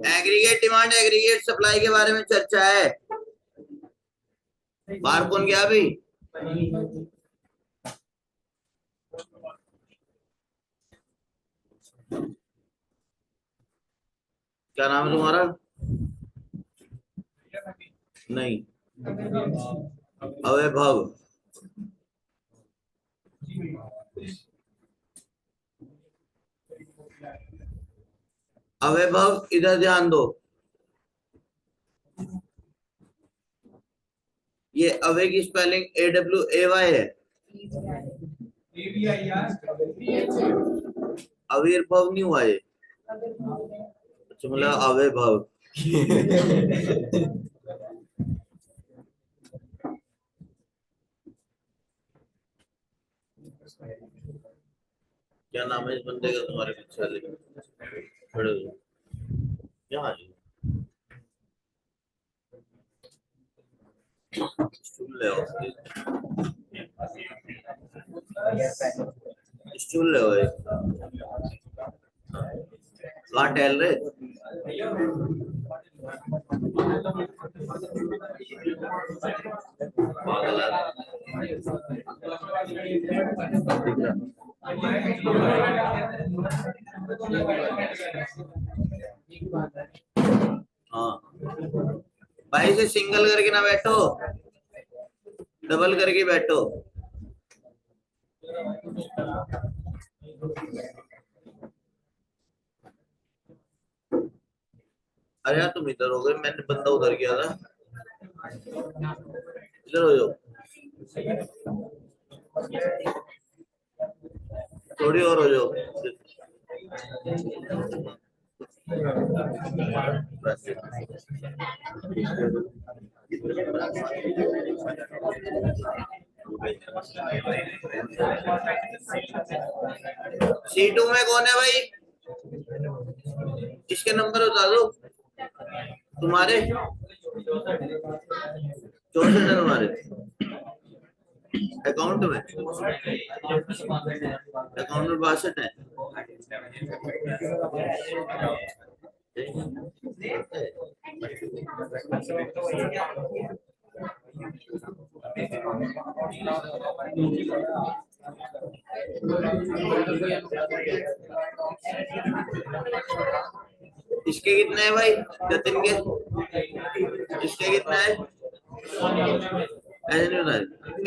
Aggregate demand aggregate supply के बारे में चर्चा है। बाहर कौन गया अभी? क्या नाम है तुम्हारा? नहीं, अवैभव। अवैभव, इधर ध्यान दो। ये अवे की स्पेलिंग AWAY है। आविर्भाव नहीं हुआ ये। अच्छा, मतलब अवैभव। क्या नाम है इस बंदे का तुम्हारे पीछे वाले? खड़े हो जाओ। यहाँ आ जाओ। स्टूल ले आओ। स्टूल ले आओ एक। कहाँ टहल रहे? पागल हाँ भाई, से सिंगल करके ना बैठो, डबल करके बैठो। अरे यार तुम इधर हो गए, मैंने बंदा उधर किया था। इधर हो जाओ, थोड़ी और हो जाओ। C2 में कौन है भाई? इसके नंबर बता दो तुम्हारे। 64 है तुम्हारे अकाउंट में। अकाउंट में 62 है। इसके कितने हैं भाई? जतिन के इसके कितना है?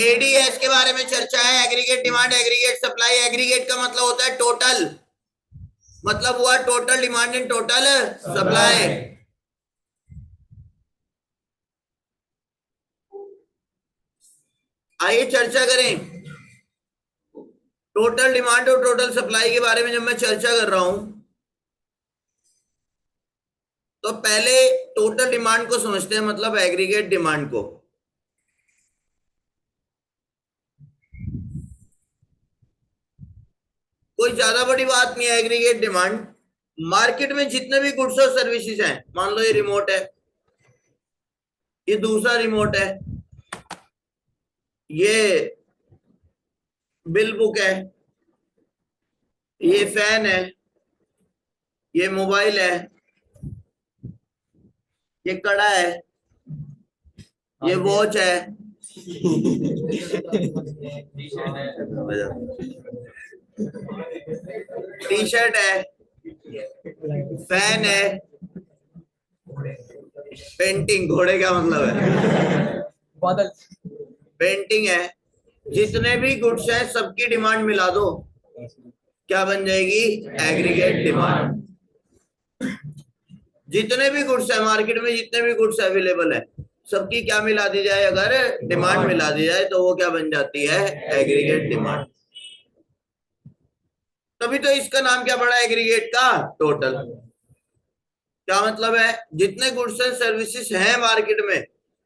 एडीएस के बारे में चर्चा है। Aggregate demand aggregate supply. Aggregate का मतलब होता है टोटल, मतलब हुआ total demand and total supply. आइए चर्चा करें टोटल डिमांड और टोटल सप्लाई के बारे में। जब मैं चर्चा कर रहा हूं तो पहले टोटल डिमांड को समझते हैं, मतलब एग्रीगेट डिमांड को। कोई ज्यादा बड़ी बात नहीं है। एग्रीगेट डिमांड मार्केट में जितने भी गुड्स और सर्विसेज हैं, मान लो ये रिमोट है, ये दूसरा रिमोट है, ये बिल बुक है, ये फैन है, ये मोबाइल है, ये कड़ा है, ये वॉच है, टी शर्ट है, फैन है, पेंटिंग, घोड़े का मतलब है बादल, पेंटिंग है। जितने भी गुड्स हैं सबकी डिमांड मिला दो, क्या बन जाएगी? Aggregate demand. जितने भी गुड्स है मार्केट में, जितने भी गुड्स अवेलेबल है, सबकी क्या मिला दी जाए? अगर डिमांड मिला दी जाए तो वो क्या बन जाती है? Aggregate demand. तभी तो इसका नाम क्या पड़ा एग्रीगेट का? टोटल। क्या मतलब है, जितने गुड्स एंड सर्विसेज हैं मार्केट में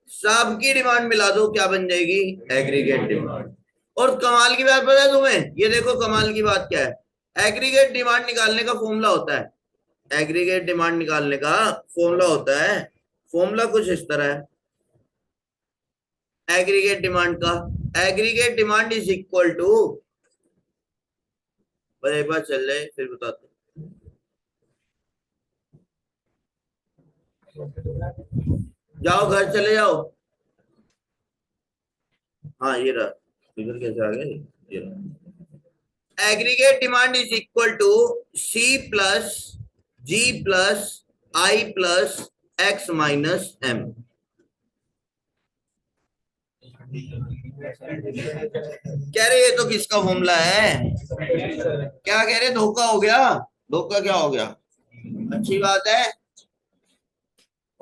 सबकी डिमांड मिला दो, क्या बन जाएगी, एग्रीगेट डिमांड। और कमाल की बात पता है तुम्हें, ये देखो कमाल की बात क्या है, एग्रीगेट डिमांड निकालने का फॉर्मूला होता है, एग्रीगेट डिमांड निकालने का फॉर्मूला होता है, फॉर्मूला कुछ इस तरह है एग्रीगेट डिमांड का, aggregate demand is equal to, बस एक बार चल जाए फिर बताते हैं। जाओ घर चले जाओ, हाँ ये रहा, इधर कैसे आ गए, ये रहा, aggregate demand is equal to C plus G plus I plus X minus M. कह रहे ये तो किसका फॉर्मूला है, क्या कह रहे, धोखा हो गया, धोखा क्या हो गया, अच्छी बात है,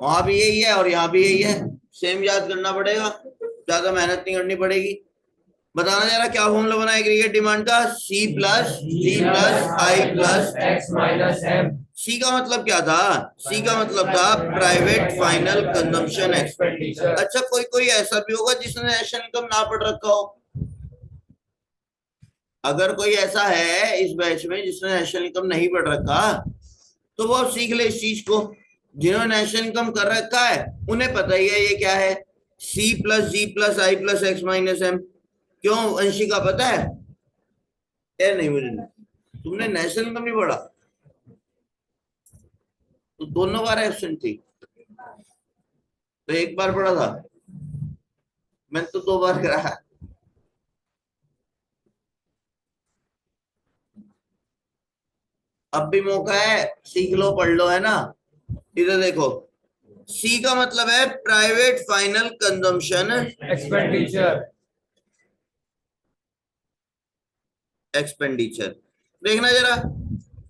वहां भी यही है और यहाँ भी यही है, सेम याद करना पड़ेगा, ज्यादा मेहनत नहीं करनी पड़ेगी। बताना जरा क्या फॉर्मूला बना एग्रीगेट डिमांड का, सी plus G plus I plus X minus M. सी का मतलब क्या था, सी का मतलब था प्राइवेट फाइनल कंजम्पशन एक्सपेंडिचर। अच्छा कोई कोई ऐसा भी होगा जिसने नेशनल इनकम ना पढ़ रखा हो, अगर कोई ऐसा है इस बैच में जिसने नेशनल इनकम नहीं पढ़ रखा तो वो सीख ले इस चीज को, जिन्होंने नेशनल इनकम कर रखा है उन्हें पता ही है ये क्या है, सी plus G plus I plus X minus M. क्यों अंशिका पता है, यार नहीं मुझे नहीं, तुमने नेशनल इनकम नहीं पढ़ा, तो दोनों बार एब्सेंट थी, तो एक बार पढ़ा था, मैंने तो 2 बार कराया। अब भी मौका है, सीख लो पढ़ लो, है ना। इधर देखो, सी का मतलब है private final consumption expenditure. Expenditure. देखना जरा,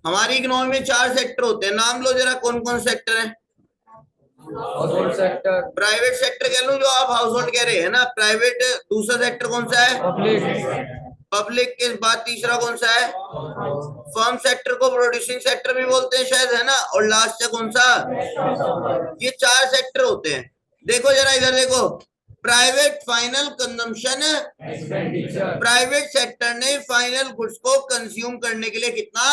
हमारी इकोनॉमी में 4 सेक्टर होते हैं, नाम लो जरा कौन कौन सेक्टर है। हाउसहोल्ड सेक्टर, प्राइवेट सेक्टर कह लूं जो आप हाउस होल्ड कह रहे हैं ना, प्राइवेट। दूसरा सेक्टर कौन सा है, पब्लिक, पब्लिक के बाद तीसरा कौन सा है, फर्म सेक्टर को प्रोड्यूसिंग सेक्टर भी बोलते हैं शायद, है ना, और लास्ट है कौन सा, ये 4 सेक्टर होते हैं। देखो जरा इधर देखो, private final consumption expenditure, private sector ने फाइनल गुड्स को कंज्यूम करने के लिए कितना,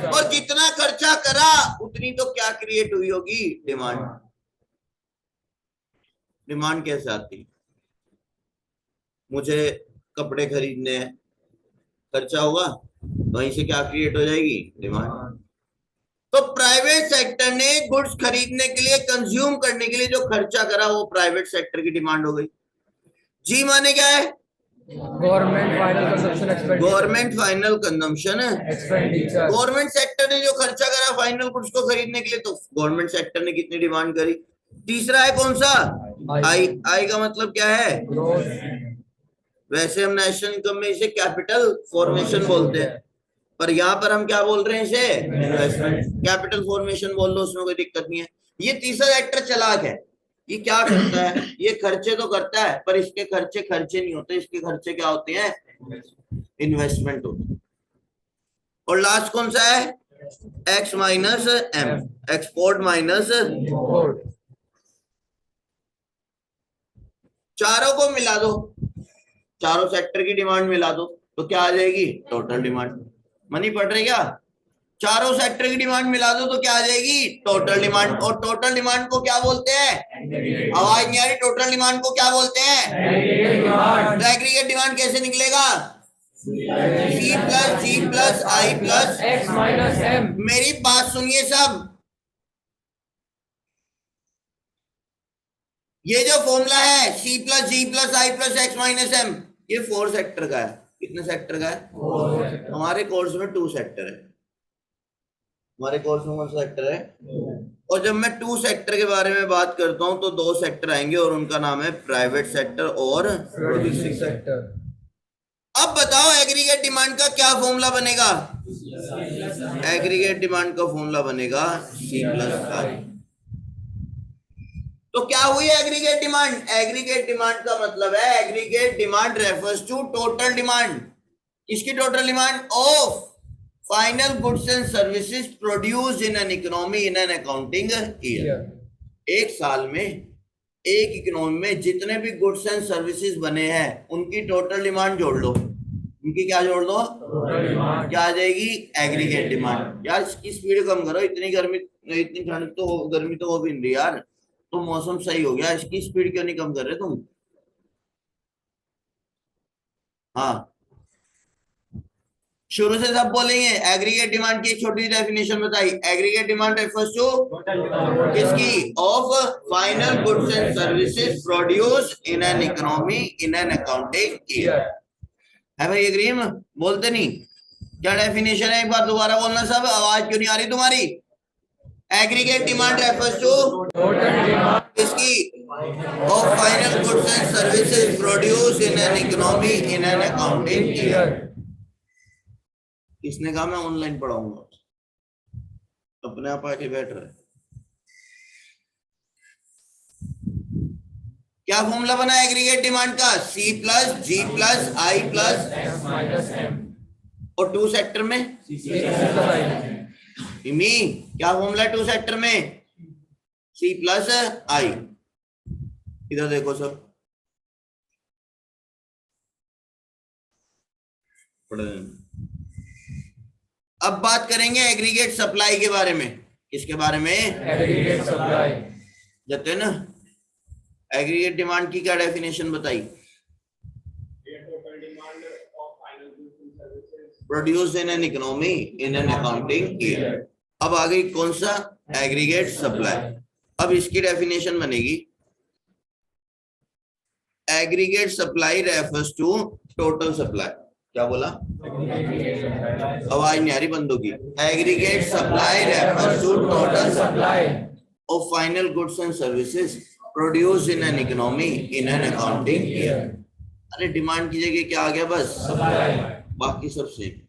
और जितना खर्चा करा उतनी तो क्या क्रिएट हुई होगी, डिमांड। डिमांड कैसे आती, मुझे कपड़े खरीदने हैं, खर्चा होगा, वहीं से क्या क्रिएट हो जाएगी, डिमांड। तो प्राइवेट सेक्टर ने गुड्स खरीदने के लिए, कंज्यूम करने के लिए जो खर्चा करा वो प्राइवेट सेक्टर की डिमांड हो गई। जी माने क्या है, government final consumption expenditure, government final consumption expenditure. Government sector ने जो खर्चा करा फाइनल गुड्स को खरीदने के लिए, तो गवर्नमेंट सेक्टर ने कितनी डिमांड करी। तीसरा है कौन सा, आई। आई का मतलब क्या है, ग्रोथ। वैसे हम नेशनल इनकम में इसे कैपिटल फॉर्मेशन बोलते हैं, पर यहाँ पर हम क्या बोल रहे हैं इसे, इन्वेस्टमेंट। कैपिटल फॉर्मेशन बोल लो, उसमें कोई दिक्कत नहीं है। ये तीसरा सेक्टर चालाक है, ये क्या करता है, ये खर्चे तो करता है पर इसके खर्चे खर्चे नहीं होते, इसके खर्चे क्या होते हैं, इन्वेस्टमेंट होते हैं। और लास्ट कौन सा है, X minus M, export minus. चारों को मिला दो, चारों सेक्टर की डिमांड मिला दो तो क्या आ जाएगी, टोटल डिमांड। मनी पढ़ रहे क्या, चारों सेक्टर की डिमांड मिला दो तो क्या आ जाएगी, टोटल डिमांड। और टोटल डिमांड को क्या बोलते हैं, आवाज नहीं आ रही, टोटल डिमांड को क्या बोलते हैं, तो एग्रीगेट डिमांड कैसे निकलेगा, सी plus G plus I plus X minus M. मेरी बात सुनिए सब, ये जो फॉर्मूला है सी plus G plus I plus X minus M, ये 4 सेक्टर का है। कितने सेक्टर का है, हमारे कोर्स में 2 सेक्टर है, हमारे कोर्स में कौन सा सेक्टर है, और जब मैं 2 सेक्टर के बारे में बात करता हूं तो 2 सेक्टर आएंगे और उनका नाम है प्राइवेट सेक्टर और प्रोड्यूसिंग सेक्टर। अब बताओ एग्रीगेट डिमांड का क्या फॉर्मूला बनेगा, एग्रीगेट डिमांड का फॉर्मूला बनेगा सी प्लस आई। तो क्या हुई एग्रीगेट डिमांड, एग्रीगेट डिमांड का मतलब है, aggregate demand refers to total demand, किसकी total demand, of final goods and services produce in an economy in an accounting year. एक साल में एक इकोनॉमी में जितने भी गुड्स एंड सर्विसेज बने हैं उनकी टोटल डिमांड जोड़ लो। उनकी क्या जोड़ दो? क्या आ जाएगी? Aggregate demand. यार इसकी स्पीड कम करो, इतनी गर्मी, इतनी ठंड तो, गर्मी तो हो भी नहीं रही यार, तो मौसम सही हो गया, इसकी स्पीड क्यों नहीं कम कर रहे तुम? हाँ, शुरू से सब बोलेंगे। एग्रीगेट डिमांड की एक छोटी डेफिनेशन बताई। एग्रीगेट डिमांड रेफर्स टू किसकी? Of final goods and services produce in an economy in an accounting year. है भाई एग्रीम? बोलते नहीं? क्या डेफिनेशन है? एक बार दोबारा बोलना सब। आवाज क्यों नहीं आ रही तुम्हारी? एग्रीगेट डिमांड रेफर्स टू किसकी? Of final goods and services produce in an economy in an accounting year. किसने कहा मैं ऑनलाइन पढ़ाऊंगा? अपने आप आके बैठ रहे। क्या फॉर्मूला बना एग्रीगेट डिमांड का? C plus G plus I plus M और टू सेक्टर में इमी क्या फॉर्मूला है? टू सेक्टर में C प्लस I। इधर देखो सब, अब बात करेंगे एग्रीगेट सप्लाई के बारे में। किसके बारे में? Aggregate supply. जाते हैं ना। एग्रीगेट डिमांड की क्या डेफिनेशन बताई? Produce in an economy in an accounting year. अब आ गई कौन सा? Aggregate supply. अब इसकी डेफिनेशन बनेगी aggregate supply refers to total supply. क्या बोला? आवाज नहीं आ रही बंदों की। Aggregate supply refers to total supply of final goods and services produce in an economy in an accounting year. अरे डिमांड की जगह क्या आ गया? बस बाकी सब सेम।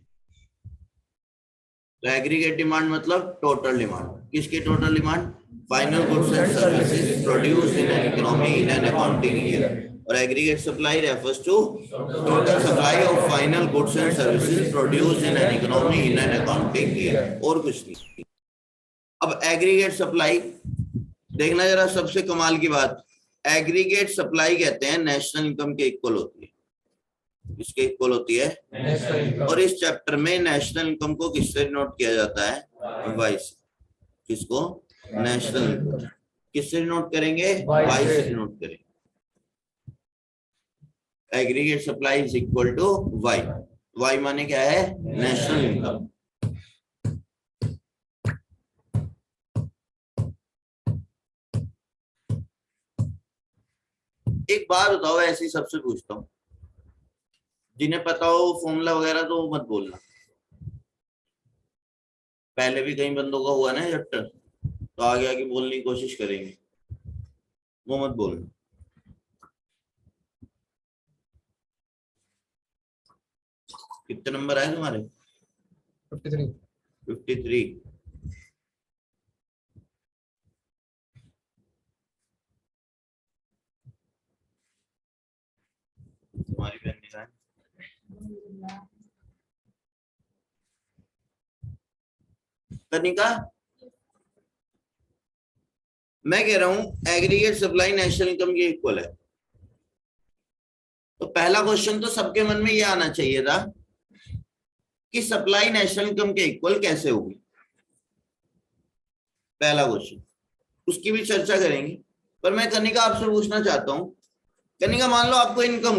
तो एग्रीगेट डिमांड मतलब टोटल डिमांड। किसकी total demand? Final goods and services produce in an economy in an accounting year. और aggregate supply refers to total supply of final goods and services produce in an economy in an accounting year. और कुछ नहीं। अब aggregate supply देखना जरा, सबसे कमाल की बात, एग्रीगेट सप्लाई कहते हैं नेशनल इनकम के इक्वल होती है। इसके इक्वल होती है। और इस चैप्टर में नेशनल इनकम को किससे नोट किया जाता है? वाई से। किसको? National income. किससे नोट करेंगे? वाई से नोट करेंगे। Aggregate supply is equal to Y. Y माने क्या है? National income. एक बात बताओ, ऐसी सबसे पूछता हूं, जिन्हें पता हो फॉर्मूला वगैरह तो मत बोलना। पहले भी कई बंदों का हुआ ना चैप्टर, तो आगे आगे बोलने की कोशिश करेंगे, वो मत बोलना। कितने नंबर आए तुम्हारे? 53। तुम्हारी बहन नहीं आए? कनिका, मैं कह रहा हूं एग्रीगेट सप्लाई नेशनल इनकम के इक्वल है। तो पहला क्वेश्चन तो सबके मन में ये आना चाहिए था कि सप्लाई नेशनल इनकम के इक्वल कैसे होगी। पहला क्वेश्चन, उसकी भी चर्चा करेंगे। पर मैं कनिका आपसे पूछना चाहता हूं, कनिका मान लो आपको इनकम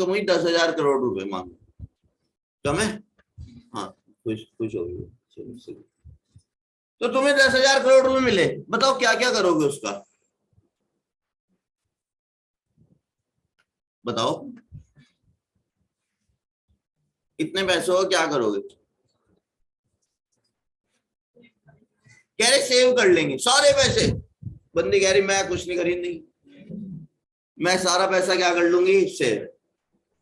हुई, 10,000 करोड़ रुपए, मान लो। तो मैं हाँ खुश हो गई। तो तुम्हें 10,000 करोड़ रुपए मिले, बताओ क्या क्या करोगे उसका? बताओ कितने पैसे हो, क्या करोगे? कह रहे सेव कर लेंगे सारे पैसे। बंदी कह रही मैं कुछ नहीं खरीदनी, मैं सारा पैसा क्या कर लूंगी? सेव।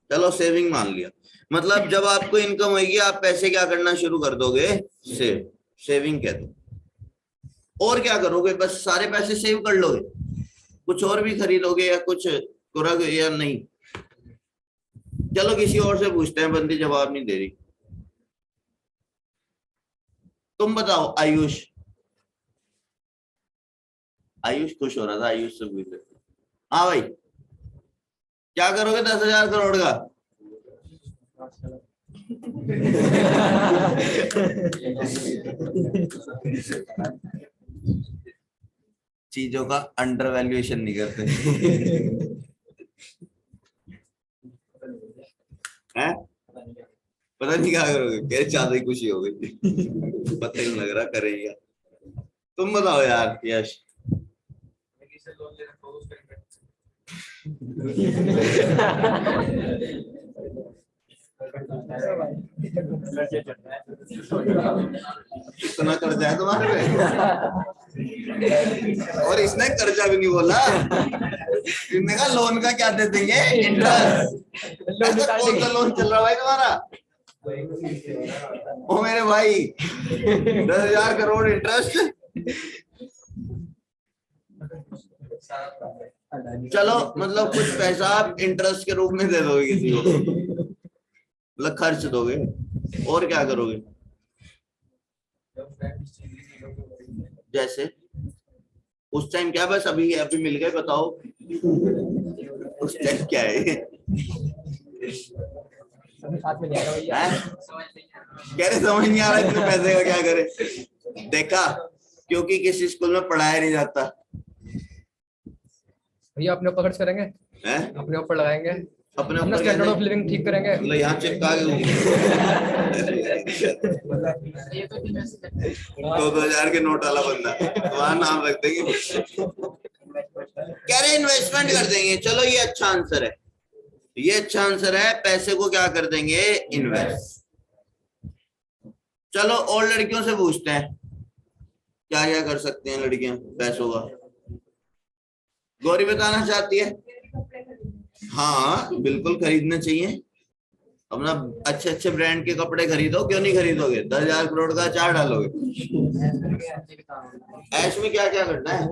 चलो सेविंग मान लिया। मतलब जब आपको इनकम होगी आप पैसे क्या करना शुरू कर दोगे? सेव। सेविंग कह दो। और क्या करोगे? बस सारे पैसे सेव कर लोगे? कुछ और भी खरीदोगे या कुछ करोगे या नहीं? चलो किसी और से पूछते हैं, बंदी जवाब नहीं दे रही। तुम बताओ आयुष, आयुष खुश हो रहा था, आयुष से पूछ ले। हाँ भाई, क्या करोगे 10,000 करोड़ का? चीजों का अंडर वैल्यूएशन नहीं करते हैं? पता नहीं क्या करोगे, क्या ज्यादा ही खुशी हो गई पता ही नहीं लग रहा करेगा। तुम बताओ यार यश। कितना कर्जा है तुम्हारे पे? और इसने कर्जा भी नहीं बोला, इसने कहा लोन का क्या दे देंगे, इंटरेस्ट। ऐसा कौन सा लोन चल रहा भाई तुम्हारा? ओ मेरे भाई 10,000 करोड़ इंटरेस्ट। चलो मतलब कुछ पैसा आप इंटरेस्ट के रूप में दे दोगे किसी को, मतलब खर्च दोगे, और क्या करोगे? जैसे उस टाइम क्या, बस अभी अभी मिल गए, बताओ उस टाइम क्या है? कह रहे समझ नहीं आ रहा इतने पैसे का क्या करे। देखा, क्योंकि किसी स्कूल में पढ़ाया नहीं जाता। भैया अपने ऊपर खर्च करेंगे, अपने ऊपर लगाएंगे, अपने अपना स्टैंडर्ड ऑफ लिविंग ठीक करेंगे। मतलब यहाँ चिपका के 2,000 के नोट वाला बंदा वहां नाम रख देंगे। कह रहे इन्वेस्टमेंट कर देंगे। चलो ये अच्छा आंसर है, ये अच्छा आंसर है। पैसे को क्या कर देंगे, इन्वेस्ट। चलो और लड़कियों से पूछते हैं क्या क्या कर सकते हैं लड़कियां पैसों का। गौरी बताना चाहती है? हाँ बिल्कुल खरीदना चाहिए, अपना अच्छे अच्छे ब्रांड के कपड़े खरीदो। क्यों नहीं खरीदोगे? 10,000 करोड़ का अचार डालोगे। ऐश में क्या क्या करना है?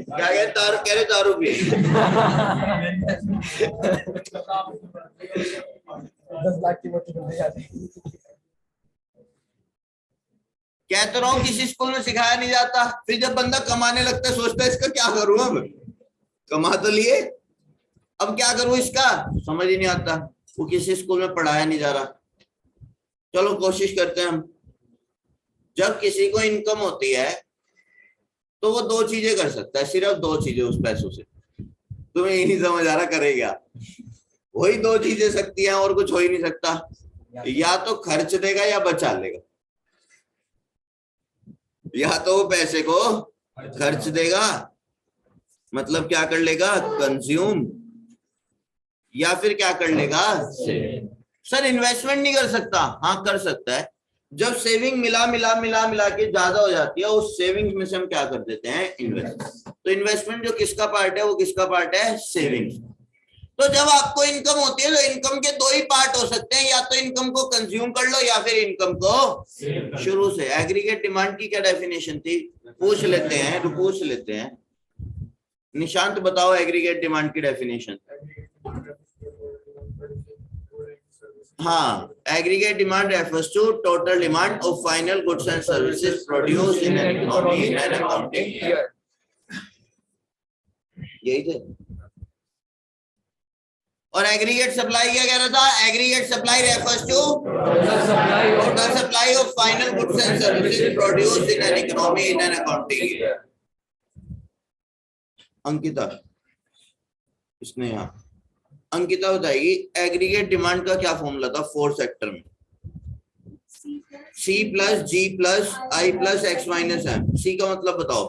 क्या क्या दारू, कह रहे दारू पी 10 लाख की बोतल मिल जाती है। कह तो रहा हूँ किसी स्कूल में सिखाया नहीं जाता, फिर जब बंदा कमाने लगता है सोचता है इसका क्या करूं, अब कमा तो लिए अब क्या करूं इसका, समझ ही नहीं आता। वो किसी स्कूल में पढ़ाया नहीं जा रहा। चलो कोशिश करते हैं हम। जब किसी को इनकम होती है तो वो 2 चीजें कर सकता है, सिर्फ 2 चीजें उस पैसों से। तुम्हें यही नहीं समझ आ रहा करेगा, वही 2 चीजें सकती हैं और कुछ हो ही नहीं सकता। या तो खर्च देगा या बचा लेगा। या तो वो पैसे को खर्च देगा, मतलब क्या कर लेगा, कंज्यूम, या फिर क्या कर लेगा, सर इन्वेस्टमेंट नहीं कर सकता। हाँ कर सकता है, जब सेविंग मिला मिला मिला मिला के ज्यादा हो जाती है, उस सेविंग्स में से हम क्या कर देते हैं, इन्वेस्ट। तो इन्वेस्टमेंट जो किसका पार्ट है, वो किसका पार्ट है, सेविंग्स। तो जब आपको इनकम होती है तो इनकम के 2 ही पार्ट हो सकते हैं, या तो इनकम को कंज्यूम कर लो या फिर इनकम को शुरू से। एग्रीगेट डिमांड की क्या डेफिनेशन थी, पूछ लेते हैं, तो पूछ लेते हैं। निशांत बताओ एग्रीगेट डिमांड की डेफिनेशन। हाँ, aggregate demand refers to total demand of final goods and services produced in an economy in an accounting year. यही थे। और एग्रीगेट सप्लाई क्या कह रहा था, aggregate supply refers to total supply of final goods and services produced in an economy in an accounting year. Ankita, इसने यहाँ अंकिता बताएगी एग्रीगेट डिमांड का क्या फॉर्मूला था 4 सेक्टर में। C plus G plus I plus X minus M। C का मतलब बताओ,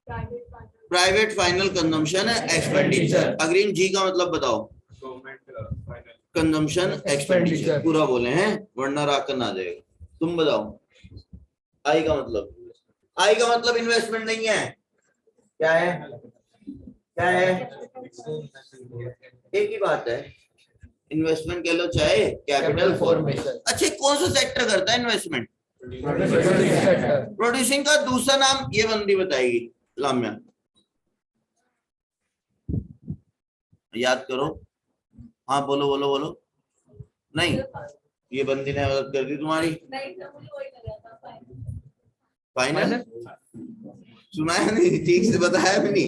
private final consumption expenditure. अग्रीन G का मतलब बताओ, कंजम्पशन एक्सपेंडिचर। पूरा बोले हैं वरना राकन आ जाएगा। तुम बताओ I का मतलब, I का मतलब इन्वेस्टमेंट नहीं है, क्या है, क्या है, एक ही बात है, इन्वेस्टमेंट कह लो चाहे कैपिटल फॉर्मेशन। अच्छा कौन सा सेक्टर करता है इन्वेस्टमेंट, प्रोड्यूसिंग का दूसरा नाम ये बंदी बताएगी, लाम्या याद करो। हाँ बोलो बोलो बोलो। नहीं ये बंदी ने मदद कर दी तुम्हारी। फाइनल सुनाया नहीं, ठीक से बताया भी नहीं,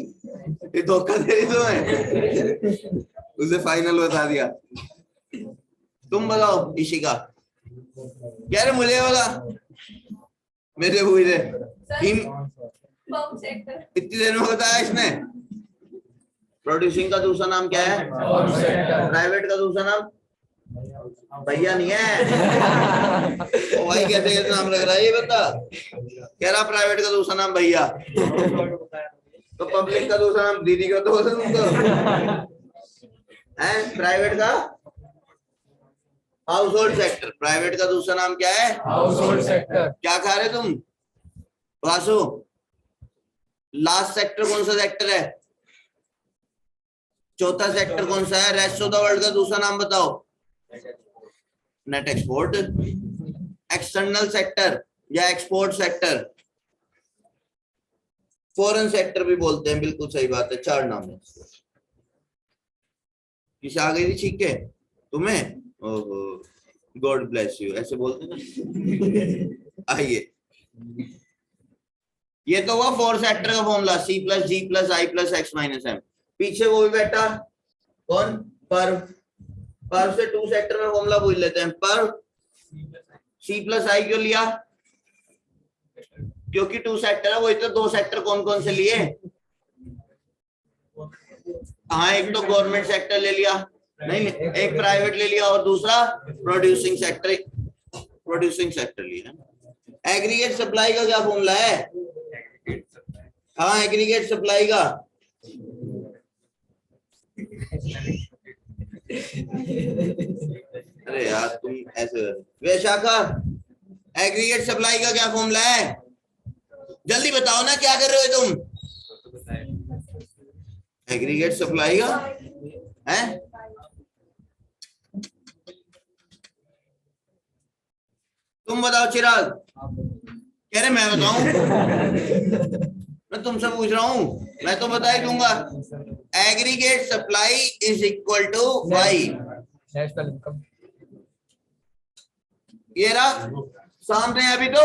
ये धोखा दे रही तुम्हें, उसे फाइनल बता दिया। तुम बताओ इशिका, क्या रे मुझे बता, मेरे हुई रे इतनी देर में बताया इसने। प्रोड्यूसिंग का दूसरा नाम क्या है? प्राइवेट का दूसरा नाम भैया नहीं है। ओ भाई कैसे नाम लग रहा है ये बता, कह रहा प्राइवेट का दूसरा नाम भैया, तो पब्लिक का दूसरा नाम दीदी का तो तुमको है। प्राइवेट का हाउस होल्ड सेक्टर, प्राइवेट का दूसरा नाम क्या है? House hold sector. क्या खा रहे तुम वासु? लास्ट सेक्टर कौन सा सेक्टर है? चौथा सेक्टर कौन सा है? रेस्ट ऑफ द वर्ल्ड का दूसरा नाम बताओ। नेट एक्सपोर्ट, एक्सटर्नल सेक्टर या एक्सपोर्ट सेक्टर, फॉरेन सेक्टर भी बोलते हैं, बिल्कुल सही बात है। 4 नाम है। किसे आ गई थी छींक के तुम्हें? ओहो गॉड ब्लेस यू, ऐसे बोलते ना। आइए, ये तो हुआ 4 सेक्टर का formula, C plus G plus I plus X minus M। पीछे वो भी बैठा कौन? पर से 2 सेक्टर में फॉर्मूला पूछ लेते हैं। पर C प्लस I क्यों लिया? क्योंकि 2 सेक्टर है, वो तो 2 सेक्टर कौन कौन से लिए? हाँ, एक तो गवर्नमेंट सेक्टर ले लिया, नहीं एक प्राइवेट ले लिया और दूसरा प्रोड्यूसिंग सेक्टर लिया। एग्रीगेट सप्लाई का क्या फॉर्मूला है? हाँ, एग्रीगेट सप्लाई का अरे यार तुम ऐसे। वैशाखा, एग्रीगेट सप्लाई का क्या फॉर्मूला है? जल्दी बताओ ना, क्या कर रहे हो तुम? एग्रीगेट सप्लाई का है? तुम बताओ चिराग। कह रहे मैं बताऊं? मैं तुमसे पूछ रहा हूं, मैं तो बता ही दूंगा। Aggregate supply is equal to Y, national income. ये रहा सामने अभी। तो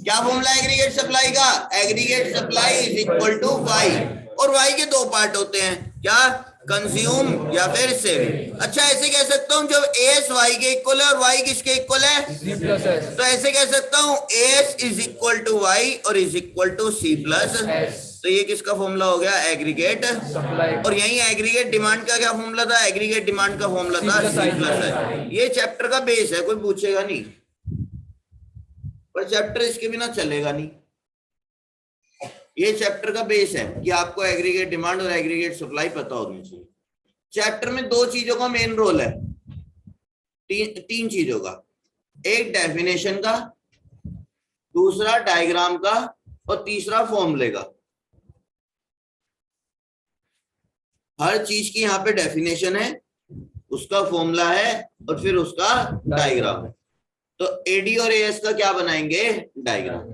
क्या फॉर्मूला एग्रीगेट सप्लाई का? Aggregate supply is equal to Y, और वाई के 2 पार्ट होते हैं, क्या? कंज्यूम या फिर सेविंग। अच्छा, ऐसे कह सकता हूं जब एस वाई के इक्वल है और वाई किसके इक्वल है? C plus S। तो ऐसे कह सकता हूं S is equal to Y और is equal to C plus S। तो ये किसका फॉर्मूला हो गया? Aggregate supply. और यही एग्रीगेट डिमांड का क्या फॉर्मूला था? एग्रीगेट डिमांड का फॉर्मूला था सी प्लस है। ये चैप्टर का बेस है, कोई पूछेगा नहीं, पर चैप्टर इसके बिना चलेगा नहीं। ये चैप्टर का बेस है कि आपको एग्रीगेट डिमांड और एग्रीगेट सप्लाई पता होनी चाहिए। चैप्टर में 2 चीजों का मेन रोल है, 3 चीजों का। एक डेफिनेशन का, दूसरा डायग्राम का और तीसरा फॉर्मूले का। हर चीज की यहाँ पे डेफिनेशन है, उसका फॉर्मूला है और फिर उसका डायग्राम है। तो एडी और एएस का क्या बनाएंगे? डायग्राम।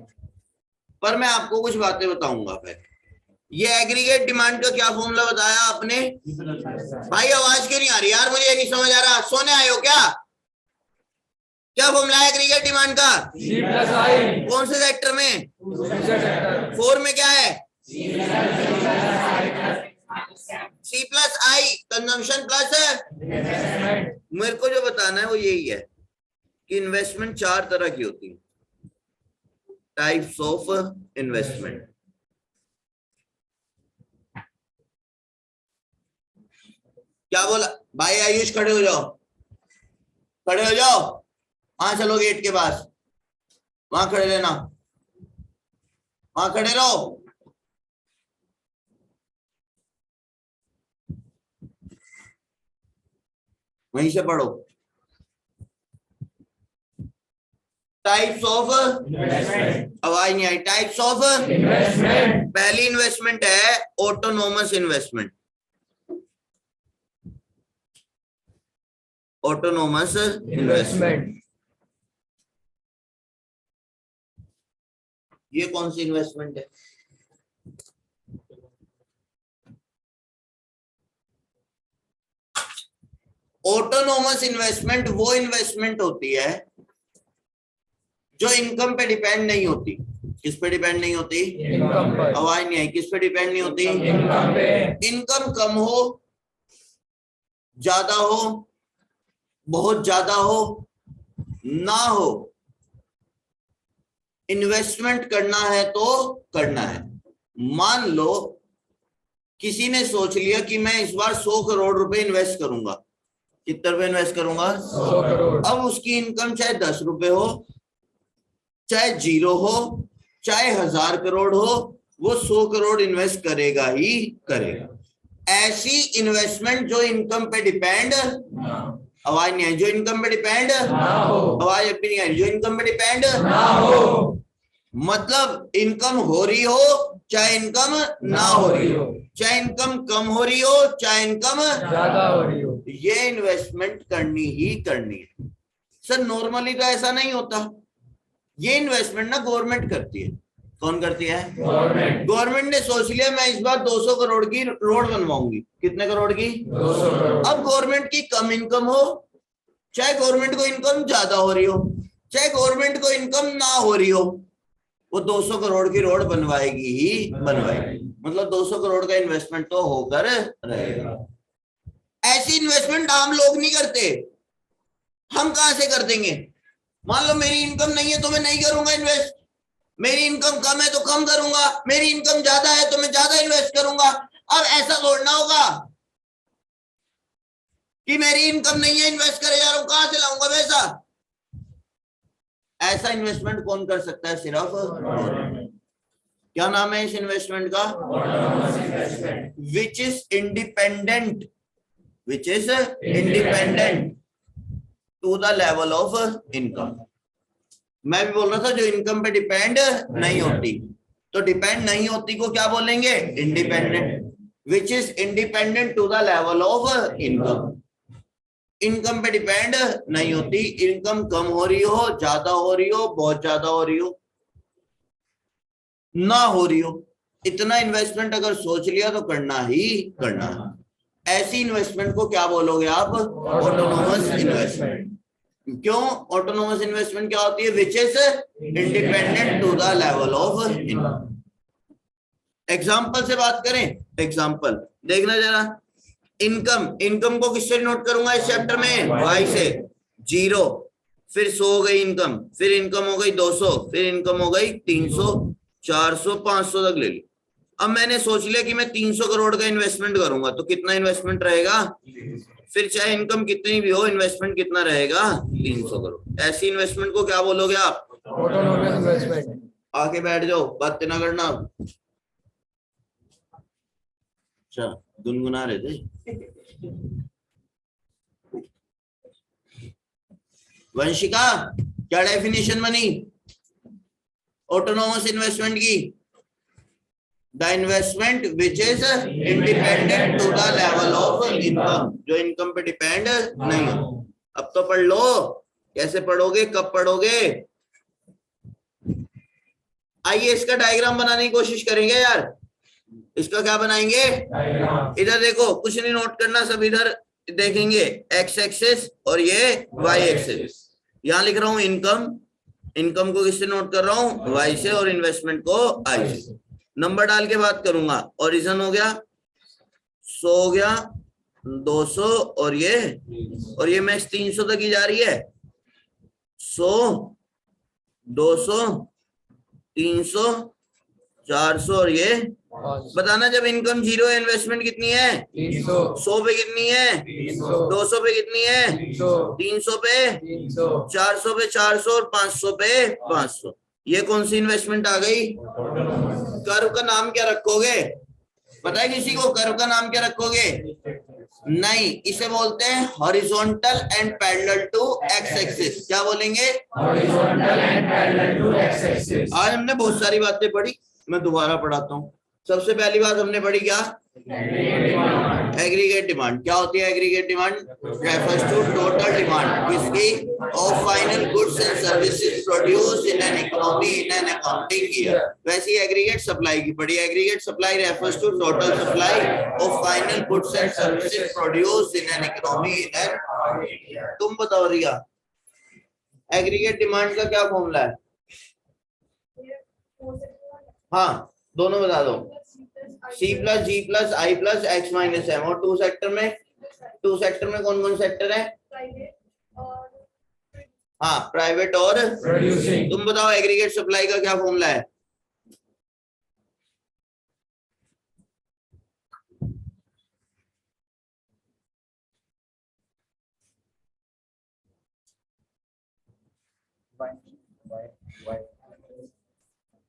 पर मैं आपको कुछ बातें बताऊंगा पहले। ये एग्रीगेट डिमांड का क्या फॉर्मूला बताया आपने? भाई आवाज क्यों नहीं आ रही यार, मुझे नहीं समझ आ रहा। सोने आए हो क्या? क्या फॉर्मूला है एग्रीगेट डिमांड का? C plus I। कौन से सेक्टर में? 4 में क्या है? C plus I, consumption plus. मेरे को जो बताना है वो यही है कि इन्वेस्टमेंट 4 तरह की होती है, टाइप्स ऑफ इन्वेस्टमेंट। क्या बोला भाई? आयुष खड़े हो जाओ, खड़े हो जाओ। वहां चलो गेट के पास, वहां खड़े रहना, वहां खड़े रहो। वहीं से पढ़ो। टाइप्स ऑफ, आवाज नहीं आई। Types of investment. पहली इन्वेस्टमेंट है ऑटोनोमस इन्वेस्टमेंट। ऑटोनोमस इन्वेस्टमेंट ये कौन सी इन्वेस्टमेंट है? ऑटोनोमस इन्वेस्टमेंट वो इन्वेस्टमेंट होती है जो इनकम पे डिपेंड नहीं होती। किस पे डिपेंड नहीं होती? इनकम पर। आवाज नहीं आई। किस पे डिपेंड नहीं होती? इनकम पे। इनकम कम हो, ज्यादा हो, बहुत ज्यादा हो, ना हो, इन्वेस्टमेंट करना है तो करना है। मान लो किसी ने सोच लिया कि मैं इस बार 100 करोड़ रुपए इन्वेस्ट करूंगा। कितने रुपए इन्वेस्ट करूंगा? 100 करोड़। अब उसकी इनकम चाहे 10 रुपए हो, चाहे 0 हो, चाहे 1000 करोड़ हो, वो 100 करोड़ इन्वेस्ट करेगा ही करेगा। ऐसी इन्वेस्टमेंट जो इनकम पे डिपेंड, आवाज नहीं आई, जो इनकम पे डिपेंड ना हो। आवाज अभी नहीं आई, जो इनकम पे डिपेंड ना हो। मतलब इनकम हो रही हो चाहे इनकम ना हो रही हो, चाहे इनकम कम हो रही हो चाहे इनकम ज्यादा हो रही हो, ये इन्वेस्टमेंट करनी ही करनी है। सर नॉर्मली तो ऐसा नहीं होता। ये इन्वेस्टमेंट ना गवर्नमेंट करती है। कौन करती है? गवर्नमेंट। गवर्नमेंट ने सोच लिया मैं इस बार 200 करोड़ की रोड बनवाऊंगी। कितने करोड़ की? 200 करोड़। अब गवर्नमेंट की कम इनकम हो, चाहे गवर्नमेंट को इनकम ज्यादा हो रही हो, चाहे गवर्नमेंट को इनकम ना हो रही हो, वो 200 करोड़ की रोड बनवाएगी ही बनवाएगी। मतलब 200 करोड़ का इन्वेस्टमेंट तो होकर रहेगा। ऐसी इन्वेस्टमेंट आम लोग नहीं करते। हम कहां से कर देंगे? मान लो मेरी इनकम नहीं है तो मैं नहीं करूंगा इन्वेस्ट, मेरी इनकम कम है तो कम करूंगा, मेरी इनकम ज्यादा है तो मैं ज्यादा इन्वेस्ट करूंगा। अब ऐसा तोड़ना होगा कि मेरी इनकम नहीं है, इन्वेस्ट करे जा रहा हूं, कहां से लाऊंगा पैसा? ऐसा इन्वेस्टमेंट कौन कर सकता है? सिर्फ क्या नाम है इस इन्वेस्टमेंट का? Which is independent, which is independent to the level of income. मैं भी बोल रहा था जो इनकम पे डिपेंड नहीं होती, तो डिपेंड नहीं होती को क्या बोलेंगे? Independent. Which is independent to the level of income. Income पे डिपेंड नहीं होती। इनकम कम हो रही हो, ज्यादा हो रही हो, बहुत ज्यादा हो रही हो, ना हो रही हो, इतना इन्वेस्टमेंट अगर सोच लिया तो करना ही करना है। ऐसी इन्वेस्टमेंट को क्या बोलोगे आप? Autonomous investment. क्यों ऑटोनोमस इन्वेस्टमेंट क्या होती है? Which is independent to the level of income. Example से बात करें, एग्जाम्पल देखना जरा। इनकम को किससे नोट करूंगा इस चैप्टर में? वाई से। 0, फिर 100 हो गई इनकम, फिर इनकम हो गई 200, फिर इनकम हो गई 300, 400, 500 तक ले ली। अब मैंने सोच लिया कि मैं 300 करोड़ का इन्वेस्टमेंट करूंगा, तो कितना इन्वेस्टमेंट रहेगा? फिर चाहे इनकम कितनी भी हो, इन्वेस्टमेंट कितना रहेगा? 300 करोड़। ऐसी इन्वेस्टमेंट को क्या बोलोगे आप? Autonomous investment. आके बैठ जाओ, बातें ना करना। अच्छा गुनगुना रहे थे। वंशिका क्या डेफिनेशन बनी ऑटोनोमस इन्वेस्टमेंट की? The investment which is independent to the level of income, जो इनकम पे डिपेंड नहीं हो। अब तो पढ़ लो। कैसे पढ़ोगे, कब पढ़ोगे? आइए इसका डायग्राम बनाने की कोशिश करेंगे यार। इसका क्या बनाएंगे? इधर देखो, कुछ नहीं नोट करना, सब इधर देखेंगे। एक्स एक्सिस और ये वाई एक्सिस। यहां लिख रहा हूं इनकम, इनकम को किससे नोट कर रहा हूं? वाई से, और इन्वेस्टमेंट को आई से। नंबर डाल के बात करूंगा। ओरिजिन हो गया, 100 हो गया, 200 और ये मैक्स 300 तक ही जा रही है। 100, 200, 300, 400 और ये बताना। जब इनकम 0 है, इन्वेस्टमेंट कितनी है? 300। 100 पे कितनी है? 300। 200 पे कितनी है? 300 पे, 400 पे 400 और 500 पे 500। ये कौन सी इन्वेस्टमेंट आ गई? कर्व का नाम क्या रखोगे? पता है किसी को कर्व का नाम क्या रखोगे? नहीं, इसे बोलते हैं horizontal and parallel to X axis. क्या बोलेंगे? Horizontal and parallel to X axis. आज हमने बहुत सारी बातें पढ़ी, मैं दोबारा पढ़ाता हूँ। सबसे पहली बात हमने पढ़ी क्या? एग्रीगेट डिमांड क्या होती है? Aggregate demand refers to total demand किसकी? Of final goods and services produce in an economy in an accounting year. वैसे ही एग्रीगेट सप्लाई की पड़ी। Aggregate supply refers to total supply of final goods and services produce in an economy in an. तुम बताओ रिया, aggregate demand का क्या formula है? हाँ दोनों बता दो। C plus G plus I plus X minus M. और टू सेक्टर में कौन कौन सेक्टर है? हाँ प्राइवेट और प्रोड्यूसिंग। तुम बताओ एग्रीगेट सप्लाई का क्या फॉर्मूला है?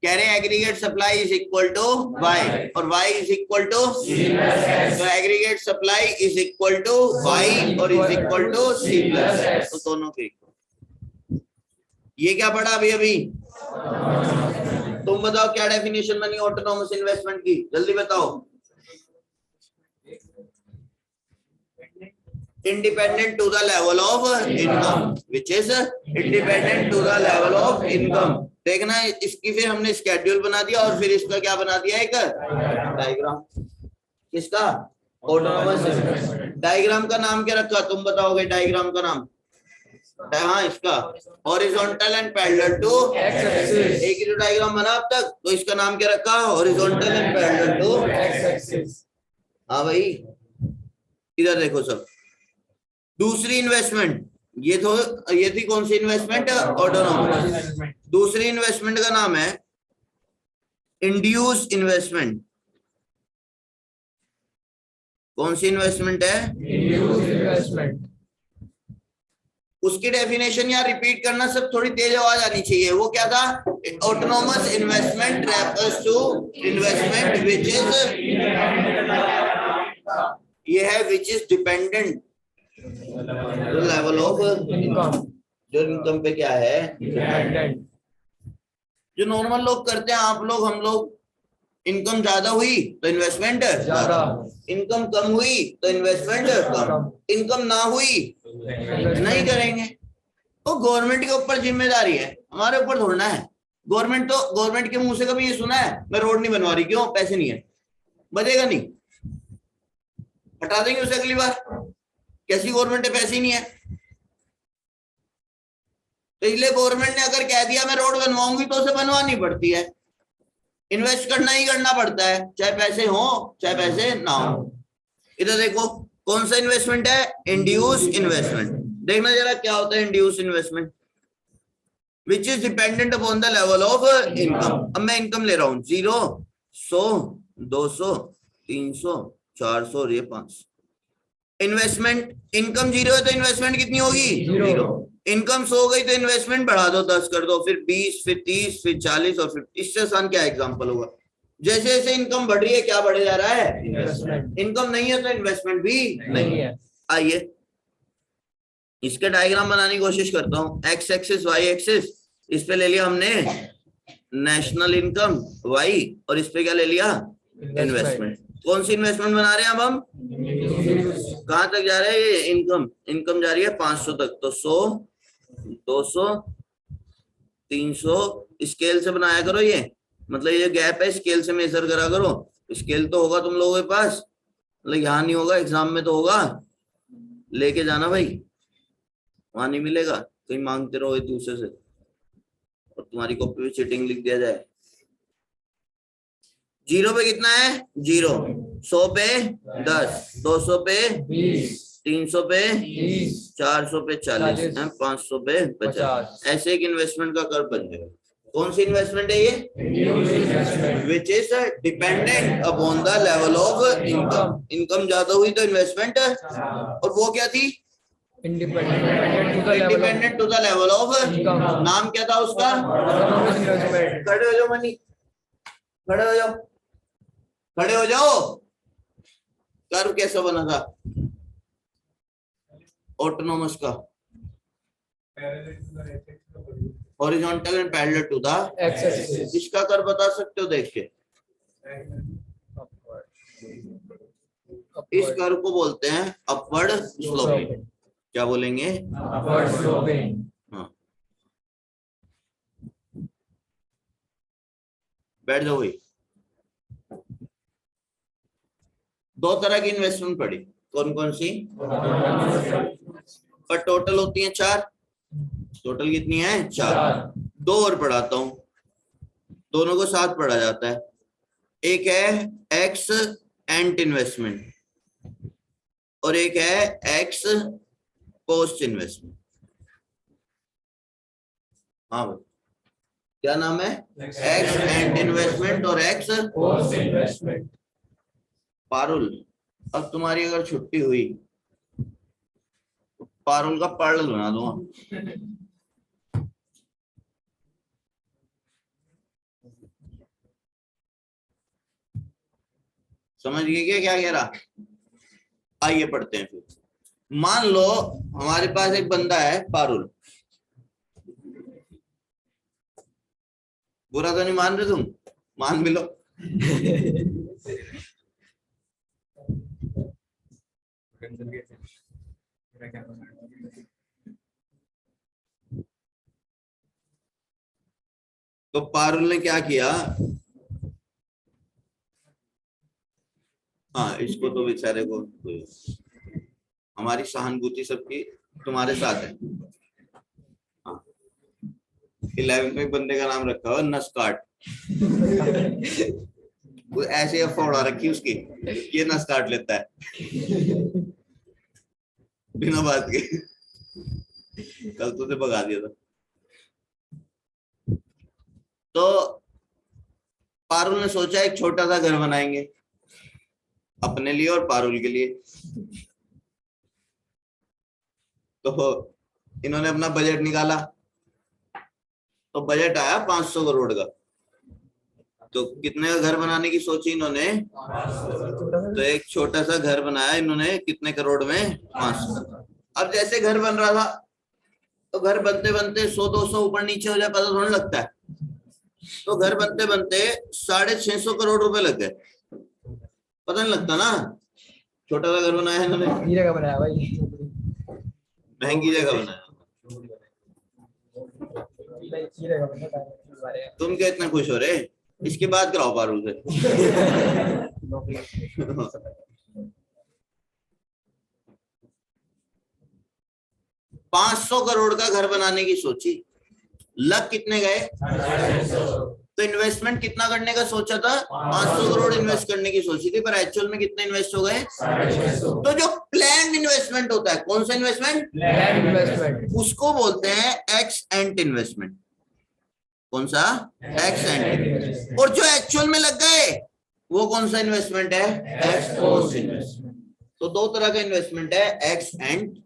कह रहे हैं aggregate supply is equal to Y और Y is equal to C plus X. तो aggregate supply is equal to Y और is equal to C plus X. तो दोनों के इक्वल। ये क्या पढ़ा अभी अभी? तुम बताओ क्या डेफिनेशन बनी ऑटोनोमस इन्वेस्टमेंट की? जल्दी बताओ। Independent to the level of income which is independent to the level of income. देखना इसकी फिर हमने स्केड्यूल बना दिया और फिर इसका क्या बना दिया? एक डायग्राम। किसका? ऑटोनोमस। डायग्राम का नाम क्या रखा? तुम बताओगे डायग्राम का नाम? हाँ इसका horizontal and parallel to X axis. एक ही जो डायग्राम बना अब तक, तो इसका नाम क्या रखा? Horizontal and parallel to X axis. हाँ भाई इधर देखो सब। दूसरी इन्वेस्टमेंट ये थी कौन सी इन्वेस्टमेंट? ऑटोनोमस। दूसरी इन्वेस्टमेंट का नाम है इंड्यूस इन्वेस्टमेंट। कौन सी इन्वेस्टमेंट है? Induce investment. उसकी डेफिनेशन यार रिपीट करना, सब थोड़ी तेज आवाज आनी चाहिए। वो क्या था? Autonomous investment refers to investment which is, ये है which is dependent level of income. जो इनकम पे क्या है? डिपेंडेंट। जो नॉर्मल लोग करते हैं, आप लोग हम लोग, इनकम ज्यादा हुई तो इन्वेस्टमेंट ज्यादा, इनकम कम हुई तो इन्वेस्टमेंट कम, इनकम ना हुई नहीं करेंगे। तो गवर्नमेंट के ऊपर जिम्मेदारी है, हमारे ऊपर थोड़ा है। गवर्नमेंट के मुंह से कभी ये सुना है मैं रोड नहीं बनवा रही? क्यों? पैसे नहीं है। बजेगा नहीं, हटा देंगे उसे अगली बार। कैसी गवर्नमेंट है? पैसे ही नहीं है। तो इसलिए गवर्नमेंट ने अगर कह दिया मैं रोड बनवाऊंगी तो उसे बनवानी पड़ती है। इन्वेस्ट करना ही करना पड़ता है, चाहे पैसे हो चाहे पैसे ना हो। इधर देखो कौन सा इन्वेस्टमेंट है? Induce investment. देखना जरा क्या होता है induce investment. Which is dependent upon the level of income. अब मैं इनकम ले रहा हूं 0, 100, 200, 300, 400 और ये 500। इन्वेस्टमेंट इनकम 0 है तो इन्वेस्टमेंट कितनी होगी? 0। इनकम 100 हो गई तो इन्वेस्टमेंट बढ़ा दो, 10 कर दो, फिर 20, फिर 30, फिर 40 और फिर इससे आसान क्या एग्जांपल होगा? जैसे जैसे इनकम बढ़ रही है क्या बढ़े जा रहा है? इन्वेस्टमेंट। इनकम नहीं है तो इन्वेस्टमेंट भी नहीं है। आइए इसके डायग्राम बनाने की कोशिश करता हूँ। एक्स एक्सिस वाई एक्सिस, इस पे ले लिया हमने नेशनल इनकम वाई और इस पे क्या ले लिया? इन्वेस्टमेंट। कौन सी इन्वेस्टमेंट बना रहे हैं अब हम? कहां तक जा रहे हैं? ये इनकम जा रही है 500 तक। तो 100, 200, 300 स्केल से बनाया करो। ये मतलब ये गैप है, स्केल से मेजर करा करो। स्केल तो होगा तुम लोगों के पास, मतलब यहाँ नहीं होगा, एग्जाम में तो होगा। लेके जाना भाई, वहां नहीं मिलेगा। कहीं मांगते रहो एक दूसरे से और तुम्हारी कॉपी में चीटिंग लिख दिया जाए। 0 पे कितना है? 0। 100 पे 10, 200 पे 20, 300 पे 30, 400 पे 40, 500 पे 50। ऐसे एक इन्वेस्टमेंट का कर्व बन जाएगा। कौन सी इन्वेस्टमेंट है ये? Which is dependent upon the level of income. Income ज्यादा हुई तो इन्वेस्टमेंट, और वो क्या थी? Independent to the level of income. नाम क्या था उसका? इन्वेस्टमेंट। खड़े हो जाओ मनी, खड़े हो जाओ, खड़े हो जाओ। कर्व कैसा बना था ऑटोनोमस का? Horizontal and parallel to the X axis. इसका कर्व बता सकते हो देख के? इस कर्व को बोलते हैं अपवर्ड स्लोपिंग। क्या बोलेंगे? Upward sloping. हाँ, बैठ जाओ भाई। दो तरह की इन्वेस्टमेंट पड़ी, कौन कौन सी? पर टोटल होती है 4। टोटल कितनी है? 4। दो और पढ़ाता हूं, दोनों को साथ पढ़ा जाता है। एक है एक्स एंड इन्वेस्टमेंट और एक है एक्स पोस्ट इन्वेस्टमेंट। हाँ भाई, क्या नाम है? एक्स एंड इन्वेस्टमेंट और एक्स Post investment. पारुल। अब तुम्हारी अगर छुट्टी हुई तो पारुल का पार्लर बना दूंगा। समझ गए क्या क्या कह रहा? आइए पढ़ते हैं फिर। मान लो हमारे पास एक बंदा है पारुल। बुरा तो नहीं मान रहे तुम? मान भी लो। तो पारुल ने क्या किया? हाँ, इसको तो बेचारे को, हमारी सहानुभूति सबकी तुम्हारे साथ है। हाँ, 11th में बंदे का नाम रखा हुआ नस्काट। वो ऐसे अफोड़ा रखी उसकी, ये नस काट लेता है बिना बात के। कल तुझे भगा दिया था। तो पारुल ने सोचा एक छोटा सा घर बनाएंगे अपने लिए और पारुल के लिए। तो इन्होंने अपना बजट निकाला, तो बजट आया 500 करोड़ का। तो कितने का घर बनाने की सोची इन्होंने? तो एक छोटा सा घर बनाया इन्होंने, कितने करोड़ में? 500। अब जैसे घर बन रहा था तो घर बनते बनते 100-200 ऊपर नीचे हो जाए पता थोड़ा लगता है। तो घर बनते बनते 650 करोड़ रुपए लग गए, पता नहीं लगता ना। छोटा सा घर बनाया इन्होंने, जगह बनाया भाई, महंगी जगह बनाया। तुम क्या इतना खुश हो रहे? इसकी बात कराओ पारुल से। 500 करोड़ का घर बनाने की सोची, लग कितने गए? तो इन्वेस्टमेंट कितना करने का सोचा था? 500 करोड़ इन्वेस्ट करने की सोची थी, पर एक्चुअल में कितने इन्वेस्ट हो गए? तो जो प्लान इन्वेस्टमेंट होता है, कौन सा इन्वेस्टमेंट? प्लान इन्वेस्टमेंट, उसको बोलते हैं एक्स एंड इन्वेस्टमेंट। कौन सा? X and. और जो एक्चुअल में लग गए वो कौन सा इन्वेस्टमेंट है? X post investment. तो दो तरह का इन्वेस्टमेंट है, एक्स एंड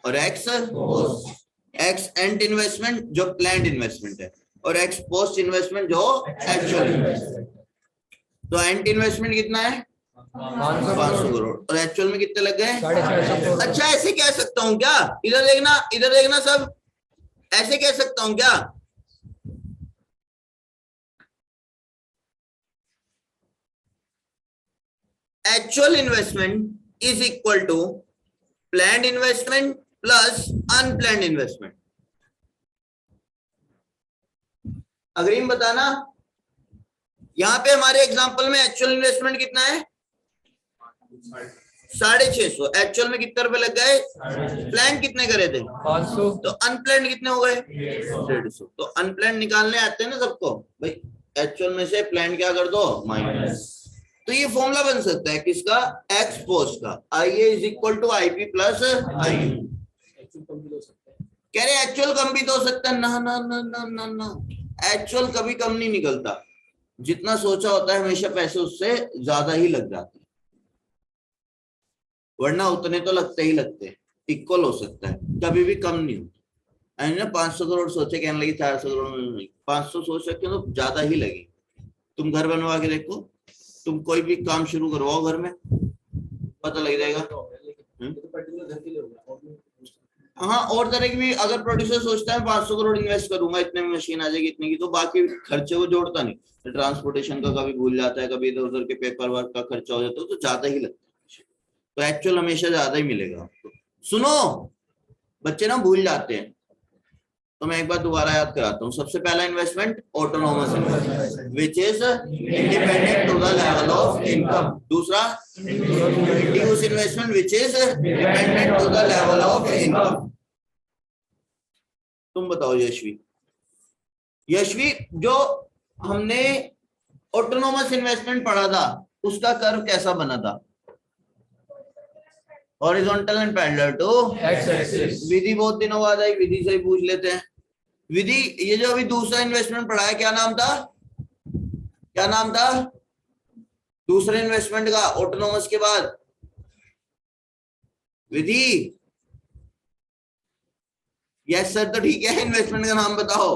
और x post. X and investment जो प्लान्ड इन्वेस्टमेंट है, और एक्स पोस्ट इन्वेस्टमेंट जो एक्चुअल इन्वेस्टमेंट। तो एंड इन्वेस्टमेंट कितना है? 500 करोड़। और एक्चुअल में कितने लग गए? 650। अच्छा, ऐसे कह सकता हूं क्या? इधर देखना, इधर देखना सब, ऐसे कह सकता हूं क्या? Actual investment is equal to planned investment plus unplanned investment. अग्रिम बताना। यहां पे हमारे एग्जांपल में एक्चुअल इन्वेस्टमेंट कितना है? 650। एक्चुअल में कितने रुपए लग गए? प्लान कितने करे थे? 500। तो अनप्लान कितने हो गए? 150। तो अनप्लान निकालने आते हैं ना सबको भाई, एक्चुअल में से प्लान क्या कर दो? माइनस। तो ये फॉर्मूला बन सकता है किसका? एक्स पोस्ट का। IA is equal to IP plus IU। कह रहे एक्चुअल कम भी तो हो सकता है। ना ना ना ना ना ना, एक्चुअल कभी कम नहीं निकलता। जितना सोचा होता है हमेशा पैसे उससे ज्यादा ही लग जाते हैं, वरना उतने तो लगते ही लगते हैं। इक्वल हो सकता है, कभी भी कम नहीं होता है ना। 500 करोड़ सोचे, कहने लगी 400 करोड़। 500 सोच सकते हो तो ज्यादा ही लगे। तुम घर बनवा के देखो, तुम कोई भी काम शुरू करवाओ घर में, पता लग जाएगा। हाँ, और तरह की भी अगर प्रोड्यूसर सोचता है 500 करोड़ इन्वेस्ट करूंगा, इतने में मशीन आ जाएगी इतने की, तो बाकी खर्चे वो जोड़ता नहीं। ट्रांसपोर्टेशन का कभी भूल जाता है, कभी इधर उधर के पेपर वर्क का खर्चा हो जाता है, तो ज्यादा ही लगता है। तो एक्चुअल हमेशा ज्यादा ही मिलेगा आपको। सुनो, बच्चे ना भूल जाते हैं, तो मैं एक बार दोबारा याद कराता हूँ। सबसे पहला investment autonomous investment which is independent to the level of income. दूसरा induce investment which is dependent to the level of income. तुम बताओ यशवी, यशवी जो हमने ऑटोनोमस इन्वेस्टमेंट पढ़ा था उसका कर्व कैसा बना था? Horizontal and parallel to X axis. Vidhi बहुत दिनों बाद आई, विधि से ही पूछ लेते हैं। विधि, ये जो अभी दूसरा इन्वेस्टमेंट पढ़ा है क्या नाम था? क्या नाम था दूसरे इन्वेस्टमेंट का ऑटोनोमस के बाद? विधि? यस सर, तो ठीक है, इन्वेस्टमेंट का नाम बताओ।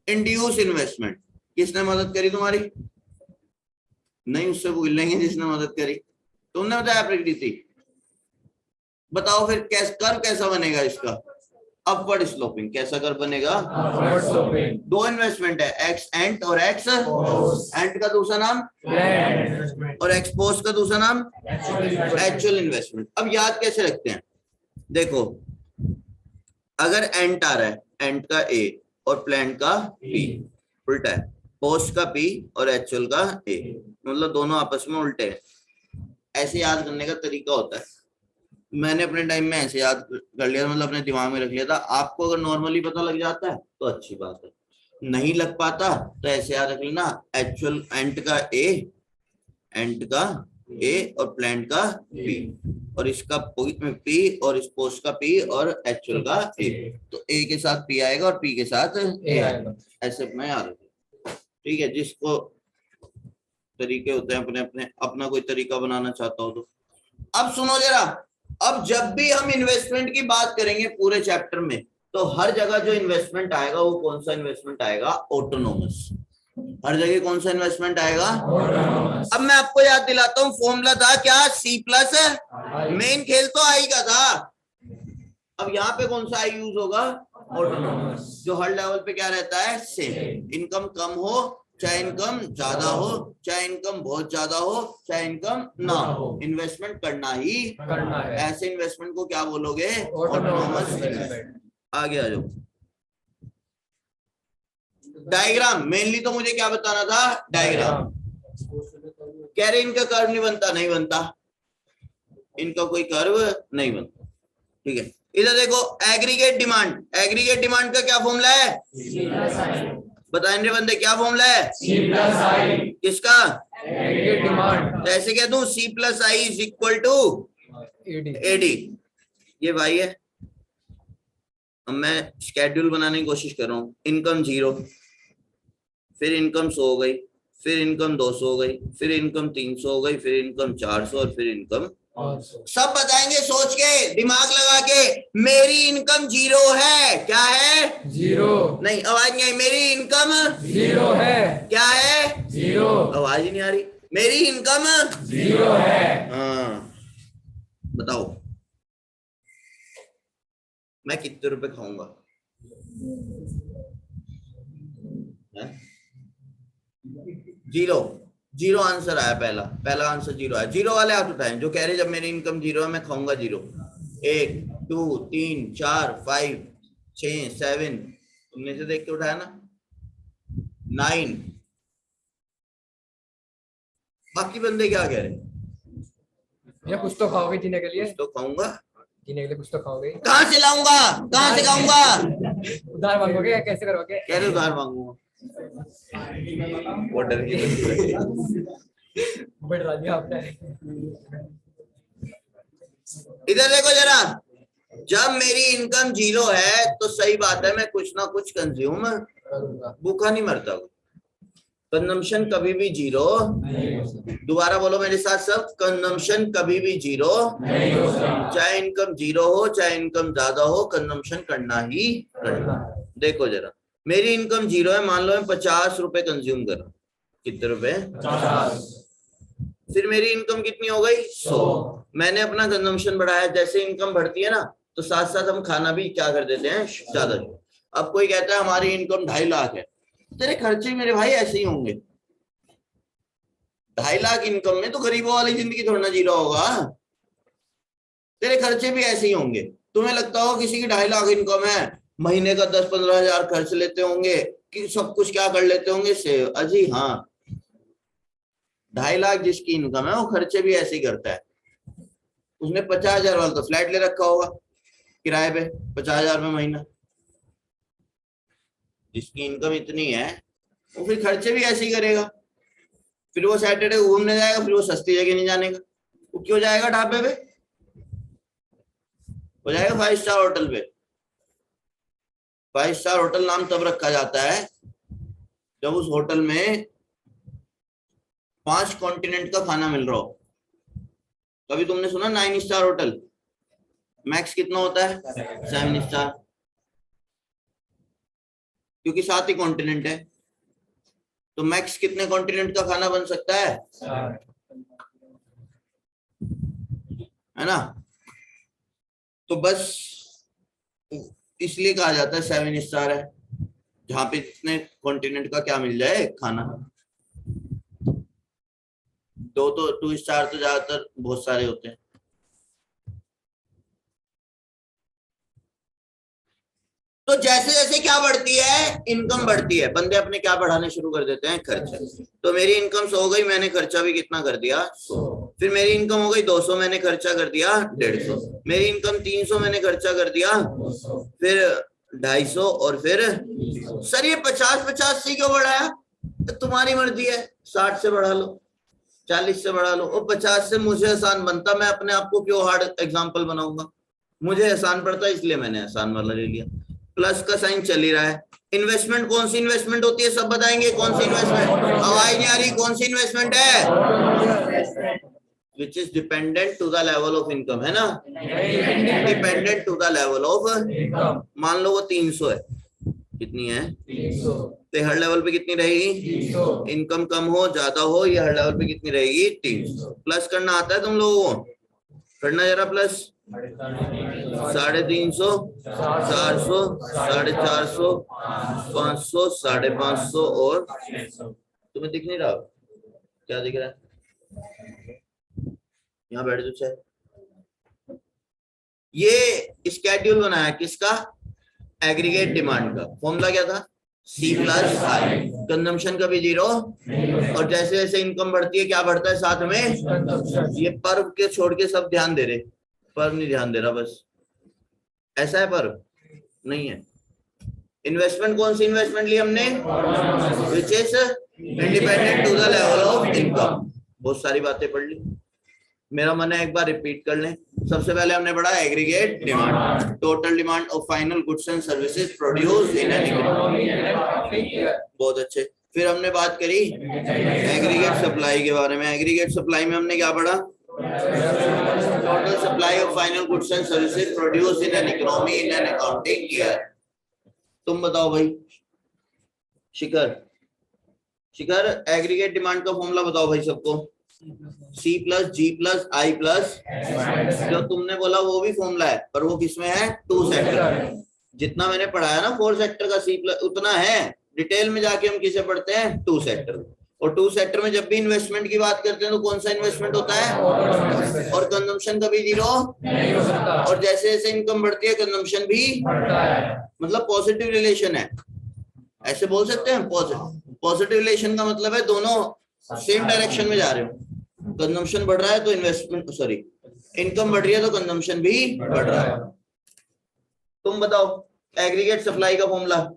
Induce investment. किसने मदद करी तुम्हारी? नहीं, उससे पूछ लेंगे जिसने मदद करी। तुमने बताया प्रकृति, बताओ फिर कर्व कैसा बनेगा इसका? Upward sloping. कैसा कर्व बनेगा? Upward sloping. दो इन्वेस्टमेंट है, एक्स एंट और एक्स एंट का दूसरा नाम प्लान और एक्सपोज का दूसरा नाम एक्चुअल इन्वेस्टमेंट। अब याद कैसे रखते हैं? देखो, अगर एंट आ रहा है, एंट का ए और प्लान का बी, उल्टा है, पोस्ट का पी और एक्चुअल का ए, मतलब दोनों आपस में उल्टे हैं। ऐसे याद करने का तरीका होता है। मैंने अपने टाइम में ऐसे याद कर लिया, मतलब अपने दिमाग में रख लिया था। आपको अगर नॉर्मली पता लग जाता है तो अच्छी बात है, नहीं लग पाता तो ऐसे याद रख लेना, एक्चुअल एंट का ए, एंट का ए और प्लान का पी, और इसका पी और इस पोस्ट का पी और एक्चुअल का ए। तो ए के साथ पी आएगा और पी के साथ ए आएगा। ऐसे अपना याद रखिए, ठीक है? जिसको तरीके होते हैं अपने अपने, अपना कोई तरीका बनाना चाहता हो तो। अब सुनो जरा, अब जब भी हम इन्वेस्टमेंट की बात करेंगे पूरे चैप्टर में, तो हर जगह जो इन्वेस्टमेंट आएगा वो कौन सा इन्वेस्टमेंट आएगा? ऑटोनोमस। हर जगह कौन सा इन्वेस्टमेंट आएगा? अब मैं आपको याद दिलाता हूँ, फॉर्मूला था क्या? C plus. मेन खेल तो आई का था। अब यहाँ पे कौन सा आई यूज होगा? ऑटोनोमस। जो हर लेवल पे क्या रहता है? सेम। इनकम कम हो चाहे इनकम ज्यादा हो, चाहे इनकम बहुत ज्यादा हो, चाहे इनकम ना हो, इन्वेस्टमेंट करना ही करना है। ऐसे इन्वेस्टमेंट को क्या बोलोगे? Autonomous investment. आगे आ जाओ। डायग्राम, मेनली तो मुझे क्या बताना था? डायग्राम। कह रहे इनका कर्व नहीं बनता, नहीं बनता, इनका कोई कर्व नहीं बनता, ठीक है? इधर देखो, एग्रीगेट डिमांड। एग्रीगेट डिमांड का क्या फॉर्मूला है? बताएंगे बंदे, क्या फॉर्मूला है? किसका? Aggregate demand. तो ऐसे कह दूं, C plus I is equal to AD. ये भाई है। अब मैं स्केड्यूल बनाने की कोशिश कर रहा हूँ। इनकम 0, फिर इनकम 100 हो गई, फिर इनकम 200 हो गई, फिर इनकम 300 हो गई, फिर इनकम 400 और फिर इनकम। सब बताएंगे सोच के, दिमाग लगा के। मेरी इनकम 0 है। क्या है? 0। नहीं, आवाज नहीं आई। मेरी इनकम 0 है। क्या है? 0। आवाज ही नहीं आ रही। मेरी इनकम 0 है। हाँ, बताओ मैं कितने रुपए खाऊंगा? 0। 0 आंसर आया। पहला आंसर 0 आया। 0 वाले हाथ उठाएं जो कह रहे जब मेरी इनकम 0 है मैं खाऊंगा 0। 1 2 3 4 5 6 7, तुमने से देख के उठाया ना? 9। बाकी बंदे क्या कह रहे? ये कुछ तो खाओगे जीने के लिए? तो खाऊंगा। जीने के लिए कुछ तो खाओगे। कहाँ से लाऊंगा? कहाँ से खाऊंगा? उधार मांगोगे? कैसे करोगे? कह रहे उधार मांगूंगा। वो डर गई। बढ़ा दिया आपने। इधर देखो जरा, जब मेरी इनकम 0 है तो सही बात है मैं कुछ ना कुछ कंज्यूम करूंगा। भूखा नहीं मरता। कंजम्पशन कभी भी 0। दोबारा बोलो मेरे साथ सब, कंजम्पशन कभी भी 0 नहीं हो सकता। चाहे इनकम 0 हो चाहे इनकम ज्यादा हो, कंजम्पशन करना ही करना। देखो जरा, मेरी इनकम 0 है, मान लो मैं 50 रुपए कंज्यूम कर रहा हूँ। कितने रुपए? 50। फिर मेरी इनकम कितनी हो गई? 100। मैंने अपना कंजम्पशन बढ़ाया। जैसे इनकम बढ़ती है ना तो साथ साथ हम खाना भी क्या कर देते हैं? ज्यादा। अब कोई कहता है हमारी इनकम 2.5 लाख है, तेरे खर्चे मेरे भाई ऐसे ही होंगे। 2.5 लाख इनकम में तो गरीबों वाली जिंदगी थोड़ा ना जी रहा होगा। तेरे खर्चे भी ऐसे ही होंगे। तुम्हें लगता हो किसी की 2.5 लाख इनकम है, महीने का 10-15 हजार खर्च लेते होंगे कि सब कुछ क्या कर लेते होंगे सेव। अजी हाँ, 2.5 लाख जिसकी इनकम है वो खर्चे भी ऐसे ही करता है। उसने 50,000 वाला तो फ्लैट ले रखा होगा किराए पे, 50,000 में महीना। जिसकी इनकम इतनी है वो फिर खर्चे भी ऐसे ही करेगा। फिर वो सैटरडे घूमने जाएगा, फिर वो सस्ती जगह नहीं जाने का, वो क्यों जाएगा ढाबे पे, वो जाएगा 5 स्टार होटल पे। 5 स्टार होटल नाम तब रखा जाता है जब उस होटल में 5 कॉन्टिनेंट का खाना मिल रहा हो। कभी तुमने सुना 9 स्टार होटल मैक्स कितना होता है? 7 स्टार, क्योंकि 7 ही कॉन्टिनेंट है। तो मैक्स कितने कॉन्टिनेंट का खाना बन सकता है ना? तो बस इसलिए कहा जाता है 7 स्टार है, जहां पे जितने कॉन्टिनेंट का क्या मिल जाए खाना। 2 स्टार तो ज्यादातर बहुत सारे होते हैं। तो जैसे जैसे क्या बढ़ती है, इनकम बढ़ती है, बंदे अपने क्या बढ़ाने शुरू कर देते हैं, खर्चा। तो मेरी इनकम 100 हो गई, मैंने खर्चा भी कितना कर दिया, 100। फिर मेरी इनकम हो गई 200, मैंने खर्चा कर दिया 150। मेरी इनकम 300, मैंने खर्चा कर दिया फिर 250, और फिर सर ये 50-50 से क्यों बढ़ाया? तो तुम्हारी मर्जी है, 60 से बढ़ा लो, 40 से बढ़ा लो। और 50 से मुझे आसान बनता, मैं अपने आप को क्यों हार्ड एग्जाम्पल बनाऊंगा? मुझे आसान पड़ता इसलिए मैंने आसान वाला ले लिया। प्लस का साइन चल ही रहा है। इन्वेस्टमेंट कौन सी इन्वेस्टमेंट होती है, सब बताएंगे कौन सी इन्वेस्टमेंट? आवाज नहीं आ रही, कौन सी इन्वेस्टमेंट है? Which is dependent to the level of income, है ना? Dependent to the level of, मान लो वो 300 है, कितनी है? 300। तो हर लेवल पे कितनी रहेगी? इनकम कम हो ज्यादा हो, ये हर लेवल पे कितनी रहेगी? 300। प्लस करना आता है तुम लोगों को? करना जरा प्लस। 350, 400, 450, 500, 550 और तुम्हें दिख नहीं रहा? क्या दिख रहा है? यहाँ बैठ जो चाहे। ये स्केड्यूल बनाया किसका? एग्रीगेट डिमांड का। फॉर्मूला क्या था? C प्लस आई। कंजम्पशन का भी 0, और जैसे जैसे इनकम बढ़ती है क्या बढ़ता है साथ में? ये पर्व के छोड़ के सब ध्यान दे रहे, पर्व नहीं ध्यान दे रहा बस। ऐसा है, पर्व नहीं है। इन्वेस्टमेंट कौन सी इन्वेस्टमेंट ली हमने? Which is independent to the level of income. बहुत सारी बातें पढ़ ली, मेरा मन है एक बार रिपीट कर लें। सबसे पहले हमने पढ़ा aggregate demand, total demand of final goods and services produced in an economy. बहुत अच्छे। फिर हमने बात करी एग्रीगेट सप्लाई के बारे में। एग्रीगेट सप्लाई में हमने क्या पढ़ा? Total supply of final goods and services produced in an economy in an accounting year. तुम बताओ भाई, शिखर एग्रीगेट डिमांड का फॉर्मूला बताओ भाई सबको। C plus G plus I plus, जो तुमने बोला वो भी फॉर्मूला है, पर वो किसमें है? 2 सेक्टर। जितना मैंने पढ़ाया ना 4 सेक्टर का C प्लस, उतना है। डिटेल में जाके हम किसे पढ़ते हैं? 2 सेक्टर। और 2 सेक्टर में जब भी इन्वेस्टमेंट की बात करते हैं तो कौन सा इन्वेस्टमेंट होता है? और कंजम्पशन कभी 0 नहीं हो सकता। और जैसे जैसे इनकम बढ़ती है कंजम्पशन भी बढ़ता है, मतलब पॉजिटिव रिलेशन है, ऐसे बोल सकते हैं। पॉजिटिव रिलेशन का मतलब है दोनों सेम डायरेक्शन में जा रहे हो। कंजम्पशन बढ़ रहा है तो इनकम बढ़ रही है तो कंजम्पशन भी बढ़ रहा है। तुम बताओ एग्रीगेट सप्लाई का formula?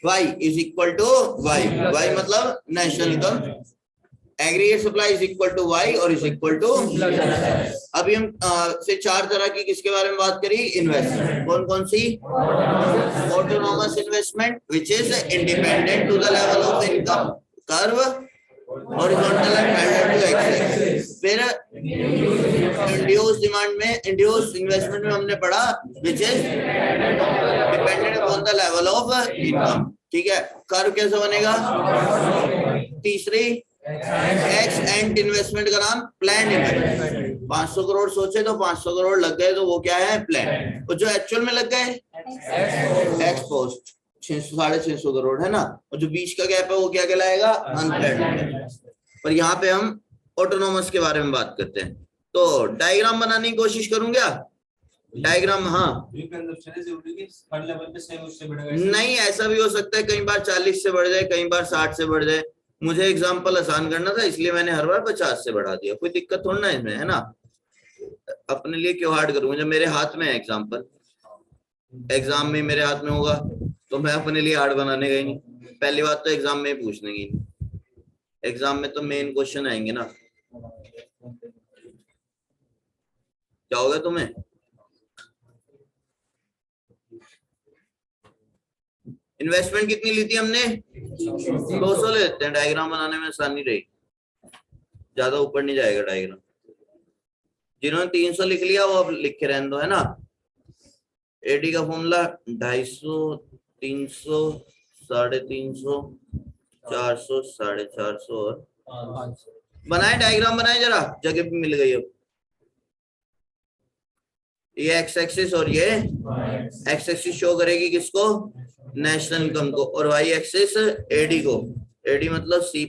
Y is equal to Y मतलब national income. Aggregate supply is equal to Y और इज इक्वल टू। अभी हम से 4 तरह की किसके बारे में बात करी? इन्वेस्टमेंट। कौन कौन सी? Autonomous investment which is independent to the level of income curve, horizontal and parallel to axis. फिर इंड्यूस डिमांड में, इंड्यूस इन्वेस्टमेंट में हमने पढ़ा which is dependent upon the level of income. ठीक है, कर्व कैसे बनेगा? तीसरी एक्स एंड इन्वेस्टमेंट का नाम प्लान इन्वेस्टमेंट। 500 करोड़ सोचे तो 500 करोड़ लग गए तो वो क्या है? प्लान। और जो एक्चुअल में लग गए एक्स पोस्ट 600-650 करोड़ है ना, और जो बीच का गैप है वो क्या कहलाएगा? अनप्लान्ड। पर यहाँ पे हम ऑटोनोमस के बारे में बात करते हैं। तो डायग्राम बनाने की कोशिश करूं क्या? डायग्राम, हाँ हर लेवल पे सेम उससे बढ़ेगा। नहीं, ऐसा भी हो सकता है कई बार 40 से बढ़ जाए, कई बार 60 से बढ़ जाए। मुझे एग्जाम्पल आसान करना था इसलिए मैंने हर बार 50 से बढ़ा दिया। कोई दिक्कत थोड़ा ना इसमें, है ना? अपने लिए क्यों हार्ड करूंगा जब मेरे हाथ में है एग्जाम्पल। एग्जाम में मेरे हाथ में होगा तो मैं अपने लिए हार्ड बनाने गई नहीं। पहली बात तो एग्जाम में पूछने की, एग्जाम में तो मेन क्वेश्चन आएंगे ना। क्या होगा तुम्हें? इन्वेस्टमेंट कितनी ली थी हमने? 200 ले लेते हैं, डायग्राम बनाने में आसानी रहेगी, ज्यादा ऊपर नहीं जाएगा डायग्राम। जिन्होंने 300 लिख लिया वो अब लिख के रहने दो, है ना। एडी का फॉर्मूला 250, 300, 350, 400, 450 और बनाए डायग्राम, बनाए जरा, जगह भी मिल गई। अब ये एक्स एक्सिस और ये एक्स एक्सिस शो करेगी किसको? नेशनल इनकम को, और वाई एक्सिस एडी को। एडी मतलब C+I।